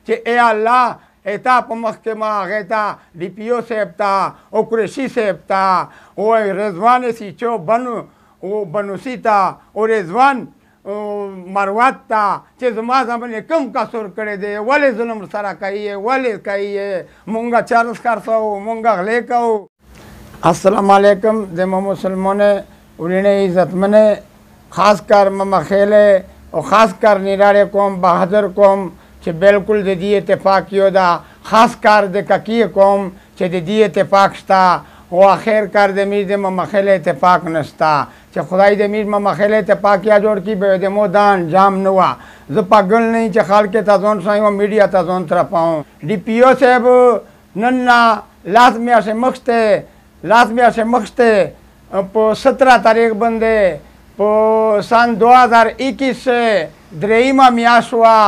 چې ای الله ایتا په محکمه غیتا دی پیو سیبتا او قریشی سیبتا او رضوان سیچو بنو سیتا او رضوان مروت تا چې زما زمانه کم کسور کړی دی ولې ظلم سره کوي ولې کوي مونږه چارس کارسو مونږه غلې کو السلام علیکم د مسلمانه ورنه عزت منه خاص کر مخیله او خاص کر نیراړې قوم بہادر قوم چې بالکل د دې اتفاق یو دا خاص کار د ککی قوم چې د دې اتفاق شتا او اخر کار د میر د مخیله اتفاق نشتا چې خدای د میر مخیله اتفاق یا جوړ کی به د مودان جام نوا ز پاگل نه چې خلک ته ځون سایو میډیا ته ځون تر پاو ډی پی او صاحب نن لازمي اسه مخته په 17 تاریخ باندې په سن 2021 دریمه میاشوا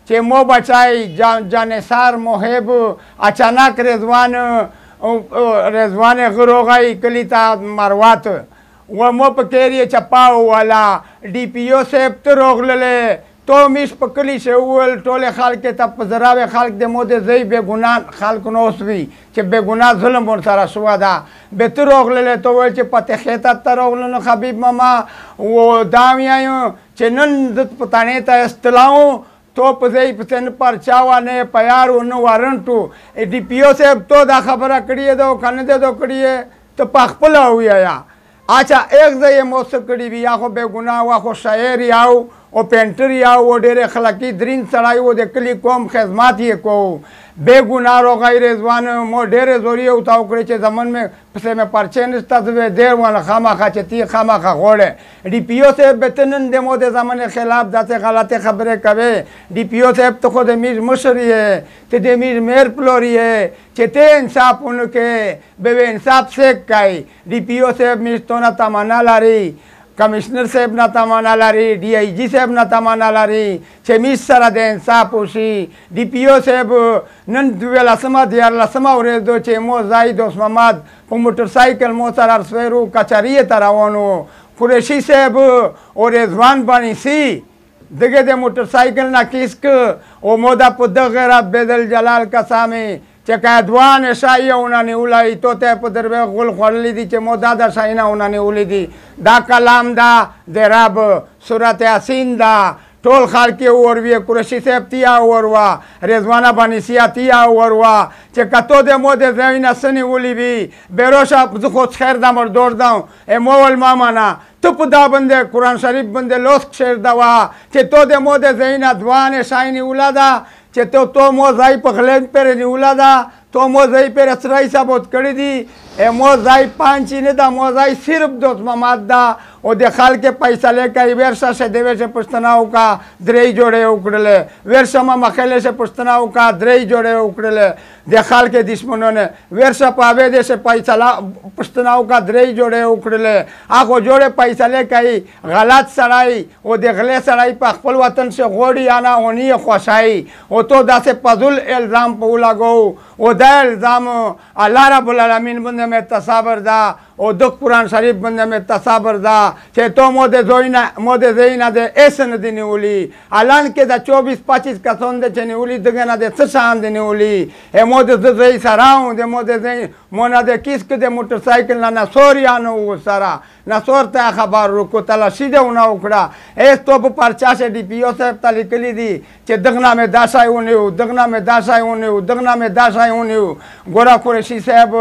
چې مو بچای جانثار محب اچانک رضوان غروغای کلیتا مروات و مو په کېری چپاو والا ډی پی او صاحب ته روغلله تو میش په کلی شول ټوله خلک ته په زراوه خلک د مو د زی به ګناه خلک نو اوسوي چې به ګناه ظلم ور سره شو دا به تر روغلله تو ول چې پته خېته تر روغلنه حبیب ماما و دامیایو چې نن د پتانه ته استلاو تو په ځای په تن پر چاوا نه پیارو نو وارنټو ډی پی او صاحب تو دا خبره کړی دا کنه دا کړی ته پخپل ویا اچھا ایک ځای مو سکړی بیا خو به ګناه وا خو شاعر یاو او پینټر یاو ډېر خلکی درین سړای و د کلی قوم خدمات یې کو بے گناہ رو غیر رضوان مو ډېر زوري او تاو کړی چې زمون میں پسې میں پرچې نشته زوی ډېر ونه خامخا چې تی خامخا غوړې ډی پی او صاحب بتنن د مو د زمانه خلاف داسې غلطه خبره کوي ډی پی او صاحب ته خود میر مشری ته د میر میر پلوری چې ته انصافونه کې به انصاف سے کوي ډی پی او صاحب میستونه تمنا لري کمشنر صاحب نه تمنا لري ډي آی جی صاحب نه تمنا لري چې میس سره د انصاف وشي ډي پی او صاحب نن دوه لسمه د لسمه ورځ چې مو زاید اوس محمد په موټر سایکل مو سره سویرو کچری ته روانو قریشی صاحب او رضوان بانی سی دغه د موټر سایکل نه کیسک او مو د په دغه بدل جلال قسامه چې کادوان شایونه نیولای تو ته په دروي غول خړلې دي چې مو دا شاینهونه نیولې دي دا کلام دا د رب سورته یاسین دا ټول خلک اوروي قریشی صاحب تیا اوروا رضوانه بانی سیاتیا اوروا چې کتو د مو د زوینه سنی ولې وی بیروشا خو خیر د مر دور داو مول مامانا تو په دا باندې قران شریف باندې لوس شعر دا وا چې تو د مو د زوینه دوانه شاینه ولادا چې تو مو ځای په خلک پر نیولا دا تو مو ځای پر اسرای ثابت کړی دي مو ځای پانچ نه دا مو ځای صرف دوت مماد دا او د خلک پیسې لکه ورشه شه دی ورشه پښتناو کا درې جوړه وکړل ورشه ما مخاله شه پښتناو کا درې جوړه وکړل د خلک دشمنونه ورشه پاوې د شه پیسې پښتناو کا درې جوړه وکړل هغه جوړه پیسې لکه غلط سړی او د غلې سړی په خپل وطن شه غوړی انا اونی خوشای او تو داسې پزول الزام په لګو او دا الزام الله رب العالمین باندې مې تصابر دا او د قرآن شریف باندې مې تصابر دا چې تو مو د زینا د اسن د نیولی الان کې د 24-25 کسان د نیولی دغه نه د څه شان د نیولی مو د زی سراو د مو د زی مونږ د کیس کې د موټر سایکل نه سوریانو سره نصور ته خبر ورکو تلاشي دونه وکړه ایس تو په پرچا شه ډی پی او صاحب ته لیکلي دي چې دغنا مې داشایونه دغنا مې داشایونه دغنا مې داشایونه ګورا قریشی صاحب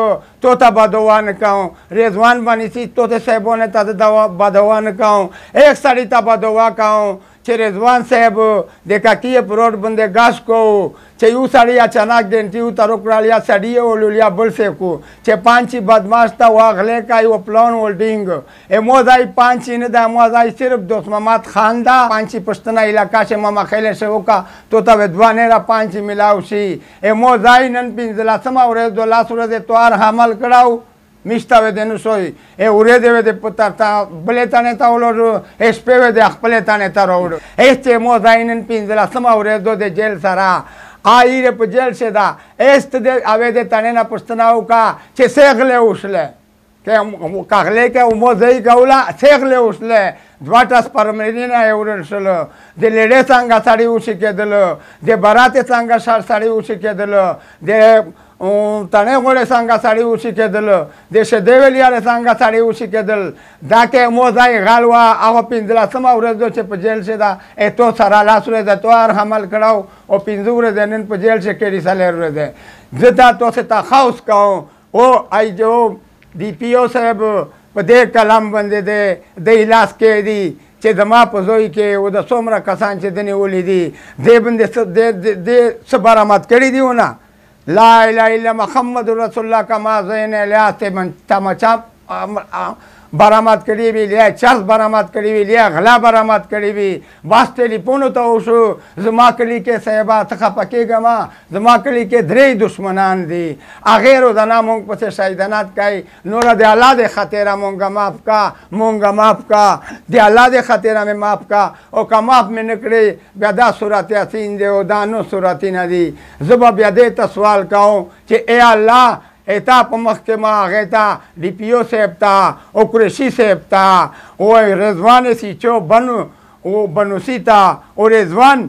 تو ته بدوان کاو رضوان بانی سی تو ته صاحبونه ته بدوان کاو ایک سړی ته بدوا کاو چې رضوان صاحب د کاکیه پروت باندې غاش کو چې یو سړی اچانک د انټیو تر کړالیا سړی ولولیا بل څه کو چې پانچ بدمعاش تا واغله کای او پلان ولډینګ مو ځای پانچ نه د مو ځای صرف دوست محمد خان دا پانچ پښتنه علاقہ چې ما خیله شو کا تو ته ودوانه را پانچ ملاو شي مو ځای نن پنځلا سم اورې د لاس ورځ توار حمل کړهو میشته دنو شوی اورې دې د پتا تا بلتانه تا ولور اس په دې خپل تانه تا وروړ هیڅ مو ځای نن پنځلا سم اورې د جیل سره آئیره په جیل شه دا است دې اوې دې تانه نه پښتناو کا چې سیغله وشله که کاغله که موزه گولا سیغله وشله دوات سپرمرینه اورنشل د لړې څنګه سړی وشي کېدل د برات څنګه سړی وشي کېدل د تنه غوړې څنګه سړی وشي کېدل د شدې ویلیار څنګه سړی وشي کېدل دا کې موزه غالوا هغه 15 ورځ چې په جیل شي دا اته سره لاس ورځ ته هر حمل کړو او 15 ورځ نن په جیل شي کې سالر ورځ زتا تو سے تخاوس کوم او ای جو D P O Saheb په دې کلام باندې د لاس کې دي چې زما په زوی کې و د څومره کسان چې د نیولي دي دې باندې څه برآمد کړي دي ونه لا اله الا محمد رسول الله کما زین الیاس تمچا برآمد کړي وي لیا چرس برآمد کړي وي لیا غلا برآمد کړي وي باس ټلیفون ته وشو زما کلی کې صاحبه څخه پکېږم زما کلی کې درې دشمنان دي هغې روزانه مونږ پسې شهیدانات کوي نوره د الله د خاطره مونږه معاف کا د الله د خاطره مې معاف کا او که معاف مې نه کړې بیا دا صورت یاسین دی او دا نو صورتونه دي زه به بیا دې ته سوال کوم چې ای الله ایتا په مخکې ما هغې ته D P O صاحب ته او قریشي صاحب ته او رضوان سیچو بنوسي ته او رضوان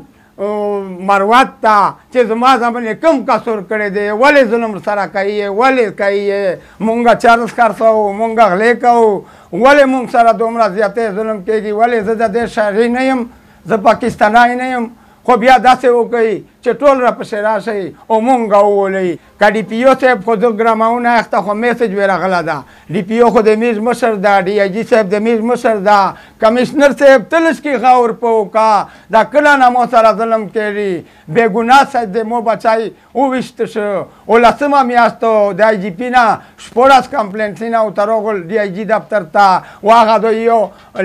مروت ته چې زما زمانې کوم قصور کړی دی ولې ظلم سره کوي ولې کوي مونږ چارس خرڅوو مونږ غلې کوو ولې مونږ سره دومره زیاتې ظلم کېږي ولې زه د دې شهري نه یم زه پاکستانی نه یم خو بیا داسې وکړئ چې ټول راپسې راشئ او مونږ وولئ که D P O صاحب خو زه ګرامونه اخته خو میسج وی راغله ده D P O خو د میز مشر ده डी آی جي صاحب د میز مشر ده کمشنر صاحب تلش کې غور په وکړه دا کله نه مو سره ظلم کړي بېګناه صاحب د مو بچای وویشته شو او لسمه میاشتو د آی جي پي نه شپوړس کمپلینټونه ورته डी آی جي دفتر ته و هغه د یو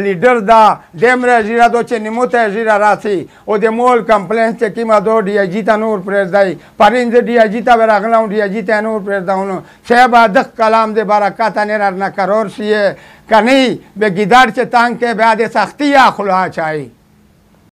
لیډر ده دیم راځي دو چې نیمو ته ژیره راسي او د مول کمپلینټ چې کومه دو डी آی جي ته نور پرېږدی پرین زه डी آی جي ته به راغلم डी آی جي ته نور پرېږدونو صاحب دغ کلام د برکت نه کرور شیه کنی به گیدار چه تانگ که بعد سختی یا خلوها چایی